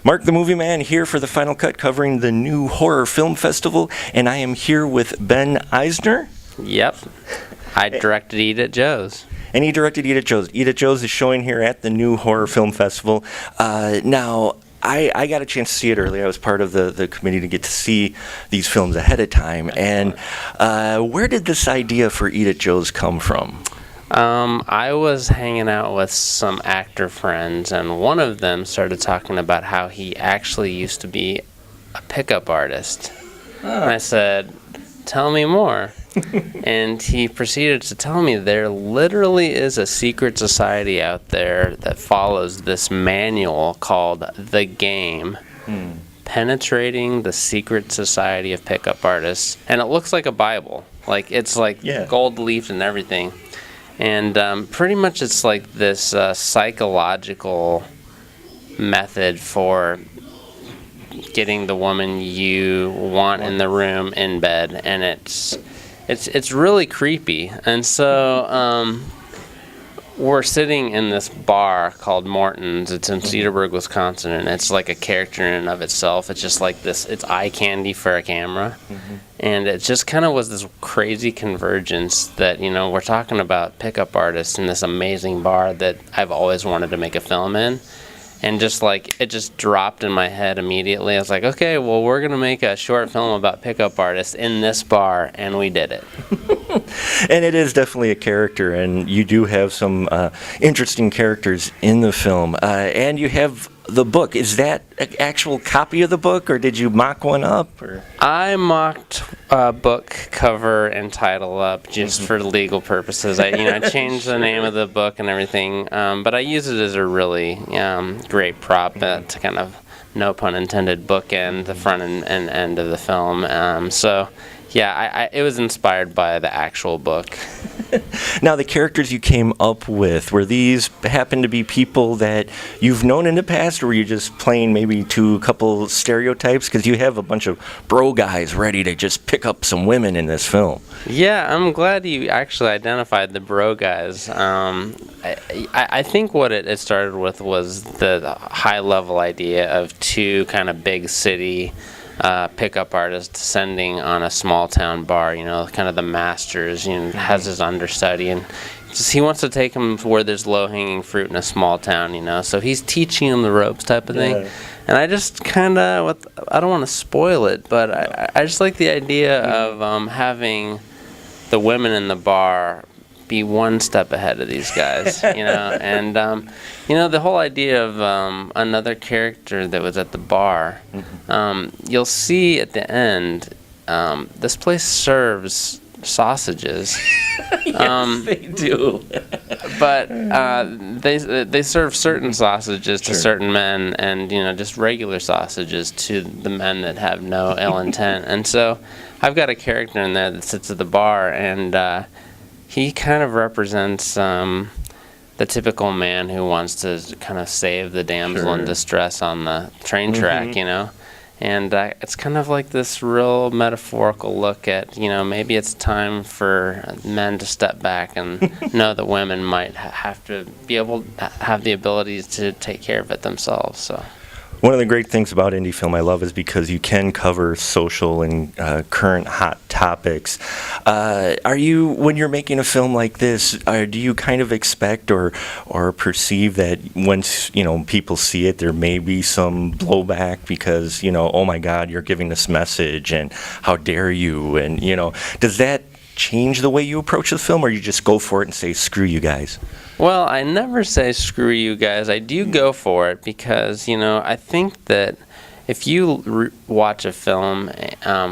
Mark the Movie Man here for the final cut covering the New Horror Film Festival, and I am here with Ben Eisner. Yep. I directed Eat at Joe's. And he directed Eat at Joe's. Eat at Joe's is showing here at the New Horror Film Festival. Now, I got a chance to see it early. I was part of the committee to get to see these films ahead of time. And where did this idea for Eat at Joe's come from? I was hanging out with some actor friends, and one of them started talking about how he actually used to be a pickup artist. And I said, tell me more. And he proceeded to tell me there literally is a secret society out there that follows this manual called The Game, Penetrating the Secret Society of Pickup Artists. And it looks like a Bible. Like, it's like gold leafed and everything. And pretty much it's like this psychological method for getting the woman you want in the room in bed, and it's really creepy. And so we're sitting in this bar called Morton's. It's in Cedarburg, Wisconsin, and it's like a character in and of itself. It's just like this, it's eye candy for a camera. And it just kind of was this crazy convergence that, you know, we're talking about pickup artists in this amazing bar that I've always wanted to make a film in. And just like, it just dropped in my head immediately. I was like, okay, well, we're going to make a short film about pickup artists in this bar, and we did it. And it is definitely a character, and you do have some interesting characters in the film. And you have the book. Is that an actual copy of the book, or did you mock one up? Or? I mocked a book cover and title up just for legal purposes. I changed the name of the book and everything, but I use it as a really great prop to kind of, no pun intended, bookend the front and end of the film. So, yeah, it was inspired by the actual book. Now, the characters you came up with, were these happen to be people that you've known in the past, or were you just playing maybe to a couple stereotypes? Because you have a bunch of bro guys ready to just pick up some women in this film. Yeah, I'm glad you actually identified the bro guys. I think what it started with was the high-level idea of two kind of big city pickup artist descending on a small town bar, you know, kind of the masters, you know, has his understudy, and just he wants to take him where there's low-hanging fruit in a small town, you know, so he's teaching him the ropes type of thing. And I just kind of, I don't want to spoil it, but I just like the idea of having the women in the bar be one step ahead of these guys, you know, and you know, the whole idea of another character that was at the bar, you'll see at the end, this place serves sausages. Yes, they do. But they serve certain sausages to certain men, and, you know, just regular sausages to the men that have no ill intent. And so I've got a character in there that sits at the bar, and he kind of represents the typical man who wants to kind of save the damsel in distress on the train track, you know. And it's kind of like this real metaphorical look at, you know, maybe it's time for men to step back and know that women might have to be able to have the abilities to take care of it themselves. So. One of the great things about indie film I love is because you can cover social and current hot topics. Are you, when you're making a film like this, do you kind of expect or perceive that once, you know, people see it, there may be some blowback because, you know, oh my God, you're giving this message and how dare you? And, you know, does that change the way you approach the film, or you just go for it and say, screw you guys? Well, I never say screw you guys. I do go for it because, you know, I think that if you watch a film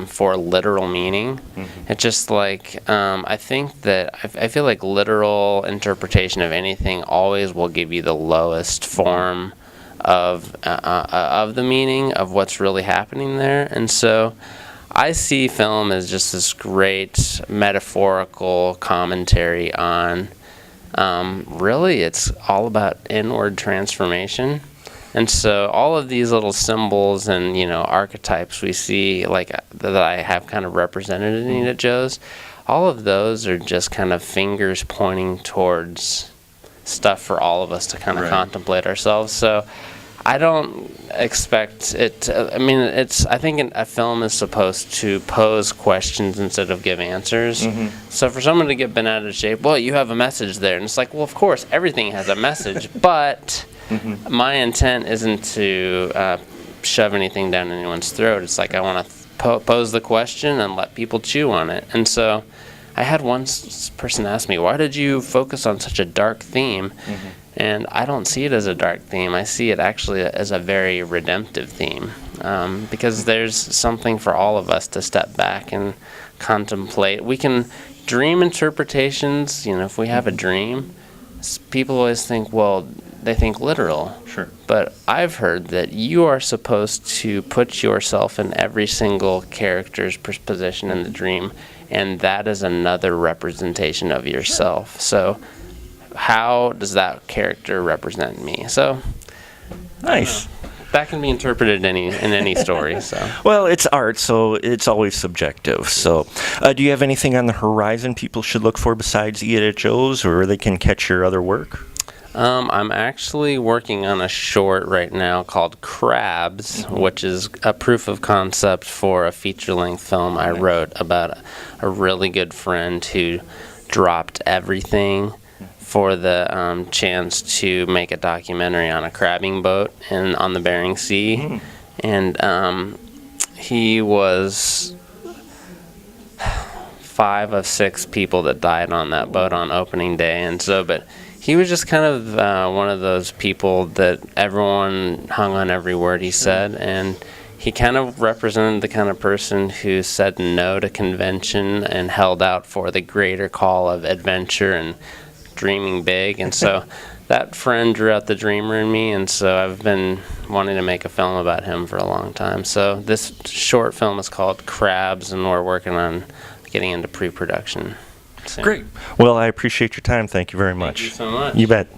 for literal meaning, it's just like, I think that I feel like literal interpretation of anything always will give you the lowest form of the meaning of what's really happening there. And so I see film as just this great metaphorical commentary on, really it's all about inward transformation. And so all of these little symbols and, you know, archetypes we see, like that I have kind of represented in Eat at Joe's, all of those are just kind of fingers pointing towards stuff for all of us to kind of contemplate ourselves. So I don't expect it to, I mean, I think a film is supposed to pose questions instead of give answers. So for someone to get bent out of shape, well, you have a message there. And it's like, well, of course, everything has a message, but my intent isn't to shove anything down anyone's throat. It's like I want to pose the question and let people chew on it. And so I had one person ask me, why did you focus on such a dark theme? And I don't see it as a dark theme. I see it actually as a very redemptive theme, because there's something for all of us to step back and contemplate. We can dream interpretations. You know, if we have a dream, people always think, well, they think literal. Sure. But I've heard that you are supposed to put yourself in every single character's position in the dream, and that is another representation of yourself. So how does that character represent me? So nice. That can be interpreted in any story. So well, it's art, so it's always subjective. So do you have anything on the horizon people should look for besides Eat at Joe's, or they can catch your other work? I'm actually working on a short right now called Crabs, which is a proof of concept for a feature-length film I wrote about a really good friend who dropped everything for the chance to make a documentary on a crabbing boat on the Bering Sea. And he was 5 of 6 people that died on that boat on opening day. And so, but he was just kind of one of those people that everyone hung on every word he said, and he kind of represented the kind of person who said no to convention and held out for the greater call of adventure and dreaming big. And so that friend drew out the dreamer in me, and so I've been wanting to make a film about him for a long time. So this short film is called Crabs, and we're working on getting into pre-production soon. Great. Well, I appreciate your time. Thank you very much. Thank you so much. You bet.